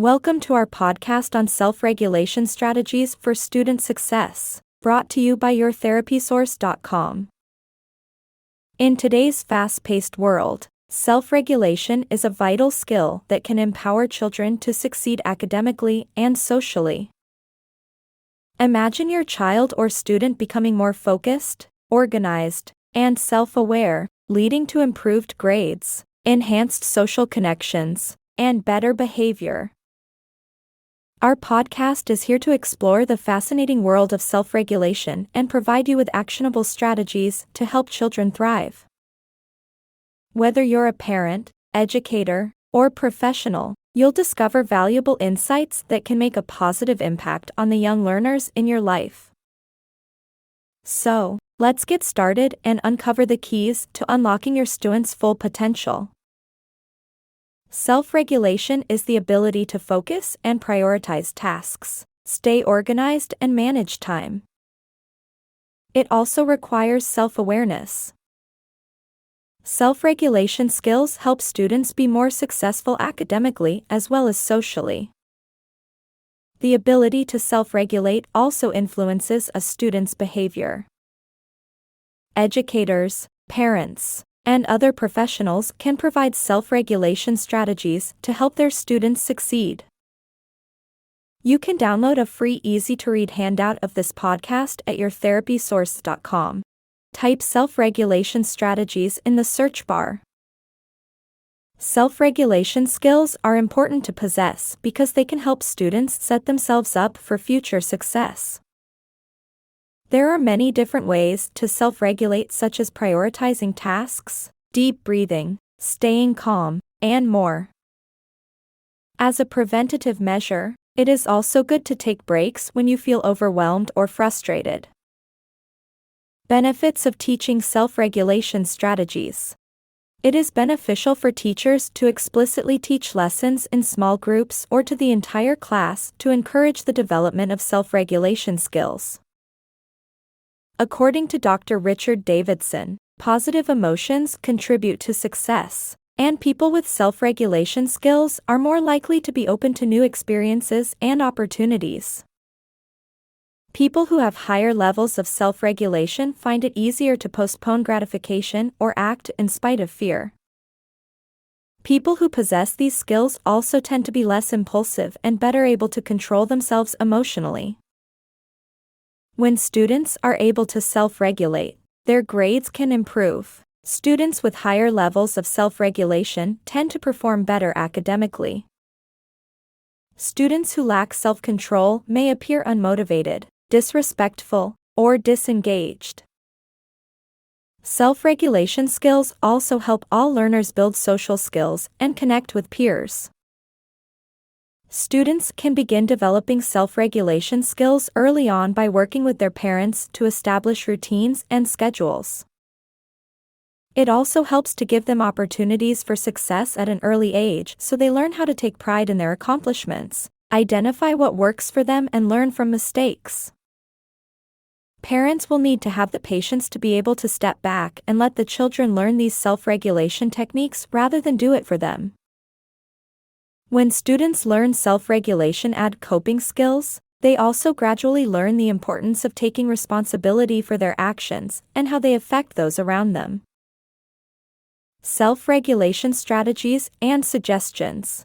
Welcome to our podcast on self-regulation strategies for student success, brought to you by yourtherapysource.com. In today's fast-paced world, self-regulation is a vital skill that can empower children to succeed academically and socially. Imagine your child or student becoming more focused, organized, and self-aware, leading to improved grades, enhanced social connections, and better behavior. Our podcast is here to explore the fascinating world of self-regulation and provide you with actionable strategies to help children thrive. Whether you're a parent, educator, or professional, you'll discover valuable insights that can make a positive impact on the young learners in your life. So, let's get started and uncover the keys to unlocking your students' full potential. Self-regulation is the ability to focus and prioritize tasks, stay organized, and manage time. It also requires self-awareness. Self-regulation skills help students be more successful academically as well as socially. The ability to self-regulate also influences a student's behavior. Educators, parents, and other professionals can provide self-regulation strategies to help their students succeed. You can download a free easy-to-read handout of this podcast at yourtherapysource.com. Type self-regulation strategies in the search bar. Self-regulation skills are important to possess because they can help students set themselves up for future success. There are many different ways to self-regulate, such as prioritizing tasks, deep breathing, staying calm, and more. As a preventative measure, it is also good to take breaks when you feel overwhelmed or frustrated. Benefits of teaching self-regulation strategies. It is beneficial for teachers to explicitly teach lessons in small groups or to the entire class to encourage the development of self-regulation skills. According to Dr. Richard Davidson, positive emotions contribute to success, and people with self-regulation skills are more likely to be open to new experiences and opportunities. People who have higher levels of self-regulation find it easier to postpone gratification or act in spite of fear. People who possess these skills also tend to be less impulsive and better able to control themselves emotionally. When students are able to self-regulate, their grades can improve. Students with higher levels of self-regulation tend to perform better academically. Students who lack self-control may appear unmotivated, disrespectful, or disengaged. Self-regulation skills also help all learners build social skills and connect with peers. Students can begin developing self-regulation skills early on by working with their parents to establish routines and schedules. It also helps to give them opportunities for success at an early age so they learn how to take pride in their accomplishments, identify what works for them, and learn from mistakes. Parents will need to have the patience to be able to step back and let the children learn these self-regulation techniques rather than do it for them. When students learn self-regulation and coping skills, they also gradually learn the importance of taking responsibility for their actions and how they affect those around them. Self-regulation strategies and suggestions.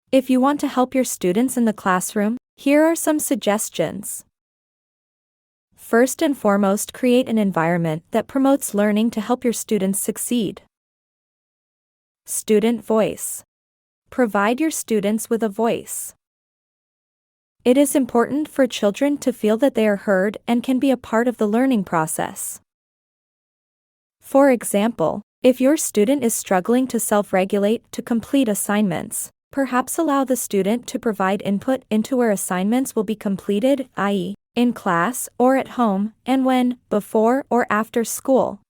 If you want to help your students in the classroom, here are some suggestions. First and foremost, create an environment that promotes learning to help your students succeed. Student voice. Provide your students with a voice. It is important for children to feel that they are heard and can be a part of the learning process. For example, if your student is struggling to self-regulate to complete assignments, perhaps allow the student to provide input into where assignments will be completed, i.e., in class or at home, and when, before or after school.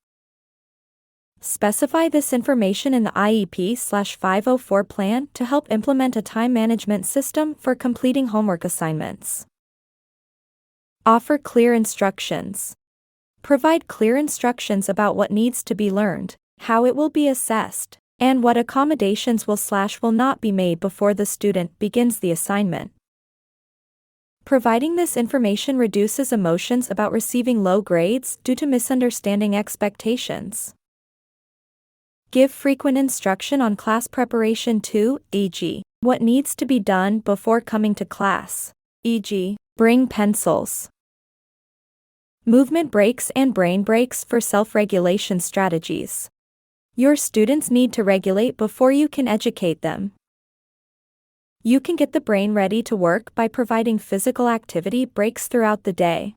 Specify this information in the IEP/504 plan to help implement a time management system for completing homework assignments. Offer clear instructions. Provide clear instructions about what needs to be learned, how it will be assessed, and what accommodations will not be made before the student begins the assignment. Providing this information reduces emotions about receiving low grades due to misunderstanding expectations. Give frequent instruction on class preparation too, e.g., what needs to be done before coming to class, e.g., bring pencils. Movement breaks and brain breaks for self-regulation strategies. Your students need to regulate before you can educate them. You can get the brain ready to work by providing physical activity breaks throughout the day.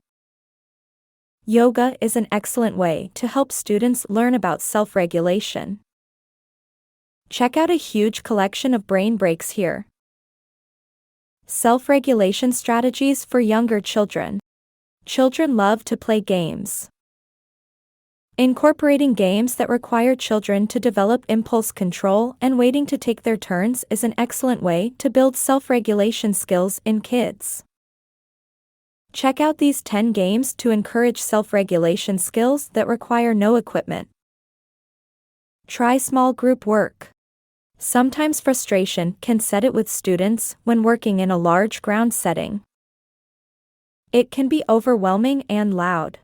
Yoga is an excellent way to help students learn about self-regulation. Check out a huge collection of brain breaks here. Self-regulation strategies for younger children. Children love to play games. Incorporating games that require children to develop impulse control and waiting to take their turns is an excellent way to build self-regulation skills in kids. Check out these 10 games to encourage self-regulation skills that require no equipment. Try small group work. Sometimes frustration can set in with students when working in a large ground setting. It can be overwhelming and loud.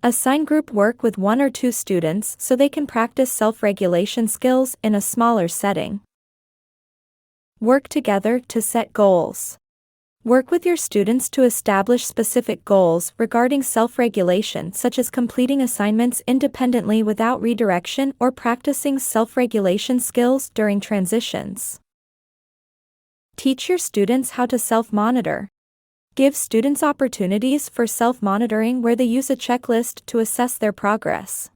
Assign group work with 1 or 2 students so they can practice self-regulation skills in a smaller setting. Work together to set goals. Work with your students to establish specific goals regarding self-regulation, such as completing assignments independently without redirection or practicing self-regulation skills during transitions. Teach your students how to self-monitor. Give students opportunities for self-monitoring where they use a checklist to assess their progress.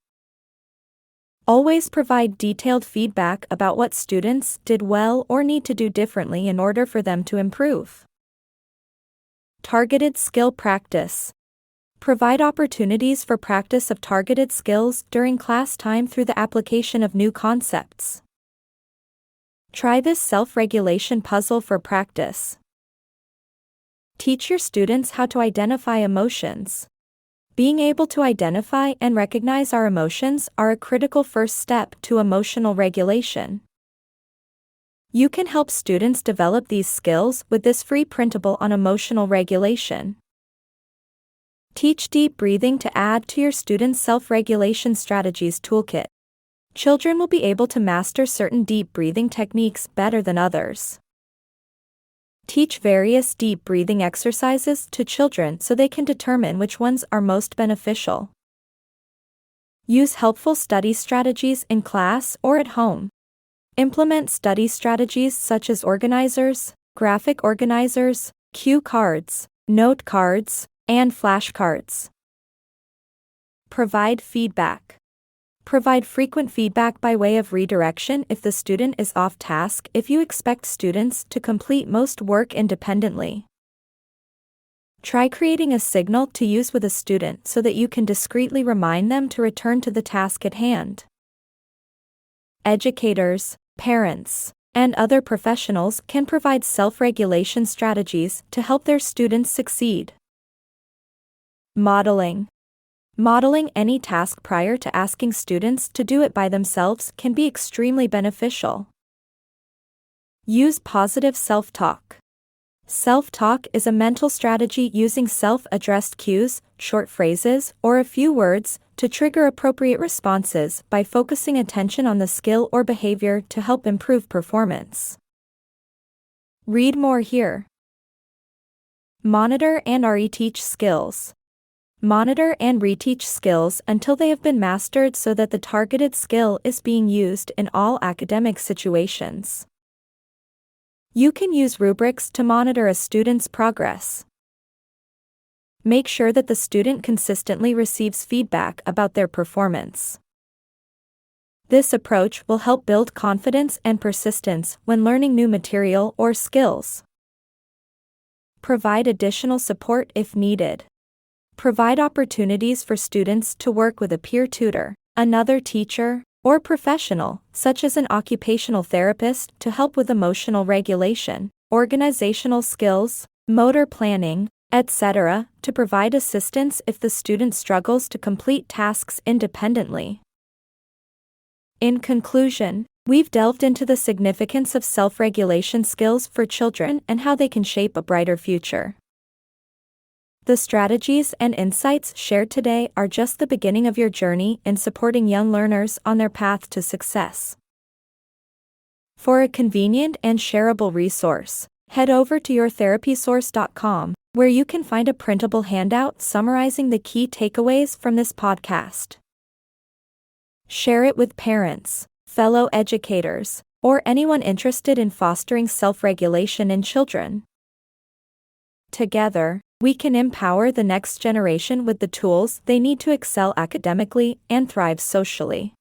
Always provide detailed feedback about what students did well or need to do differently in order for them to improve. Targeted skill practice. Provide opportunities for practice of targeted skills during class time through the application of new concepts. Try this self-regulation puzzle for practice. Teach your students how to identify emotions. Being able to identify and recognize our emotions are a critical first step to emotional regulation. You can help students develop these skills with this free printable on emotional regulation. Teach deep breathing to add to your students' self-regulation strategies toolkit. Children will be able to master certain deep breathing techniques better than others. Teach various deep breathing exercises to children so they can determine which ones are most beneficial. Use helpful study strategies in class or at home. Implement study strategies such as organizers, graphic organizers, cue cards, note cards, and flashcards. Provide feedback. Provide frequent feedback by way of redirection if the student is off task if you expect students to complete most work independently. Try creating a signal to use with a student so that you can discreetly remind them to return to the task at hand. Educators, parents, and other professionals can provide self-regulation strategies to help their students succeed. Modeling. Modeling any task prior to asking students to do it by themselves can be extremely beneficial. Use positive self-talk. Self-talk is a mental strategy using self-addressed cues, short phrases, or a few words to trigger appropriate responses by focusing attention on the skill or behavior to help improve performance. Read more here. Monitor and reteach skills. Monitor and reteach skills until they have been mastered so that the targeted skill is being used in all academic situations. You can use rubrics to monitor a student's progress. Make sure that the student consistently receives feedback about their performance. This approach will help build confidence and persistence when learning new material or skills. Provide additional support if needed. Provide opportunities for students to work with a peer tutor, another teacher, or professional, such as an occupational therapist, to help with emotional regulation, organizational skills, motor planning, etc., to provide assistance if the student struggles to complete tasks independently. In conclusion, we've delved into the significance of self-regulation skills for children and how they can shape a brighter future. The strategies and insights shared today are just the beginning of your journey in supporting young learners on their path to success. For a convenient and shareable resource, head over to yourtherapysource.com, where you can find a printable handout summarizing the key takeaways from this podcast. Share it with parents, fellow educators, or anyone interested in fostering self-regulation in children. Together, we can empower the next generation with the tools they need to excel academically and thrive socially.